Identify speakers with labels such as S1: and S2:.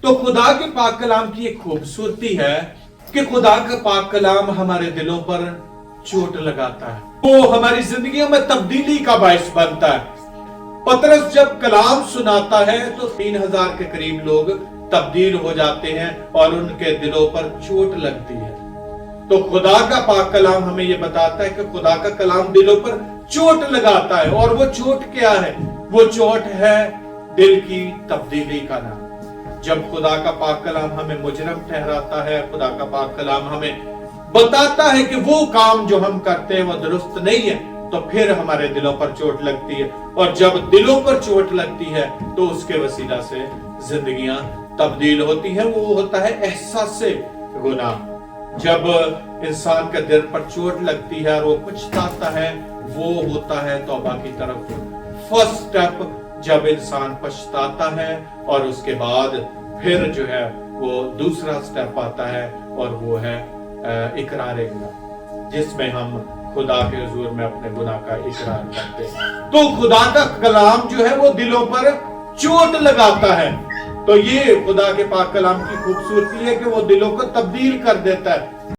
S1: तो खुदा के पाक कलाम की एक खूबसूरती है कि खुदा का पाक कलाम हमारे दिलों पर चोट लगाता है, वो हमारी जिंदगियों में तब्दीली का बायस बनता है। पतरस जब कलाम सुनाता है तो 3000 के करीब लोग तब्दील हो जाते हैं और उनके दिलों पर चोट लगती है। तो खुदा का पाक कलाम हमें यह बताता है कि खुदा का कलाम दिलों पर चोट लगाता है। और वो चोट क्या है? वो चोट है दिल की तब्दीली का नाम। जब खुदा का पाक कलाम हमें मुजरम ठहराता है, खुदा का पाक कलाम हमें बताता है कि वो काम जो हम करते हैं वो दुरुस्त नहीं है, तो फिर हमारे दिलों पर चोट लगती है। और जब दिलों पर चोट लगती है तो उसके वसीला से जिंदगियां तब्दील होती हैं। वो होता है एहसास से गुनाह। जब इंसान के दिल पर चोट लगती है और वो पछताता है, वो होता है तौबा की तरफ फर्स्ट स्टेप। जब इंसान पछताता है और उसके बाद फिर जो है वो दूसरा स्टेप आता है और वो है इकरार गुनाह, जिसमें हम खुदा के हुजूर में अपने गुनाह का इकरार करते हैं। तो खुदा का कलाम जो है वो दिलों पर चोट लगाता है। तो ये खुदा के पाक कलाम की खूबसूरती है कि वो दिलों को तब्दील कर देता है।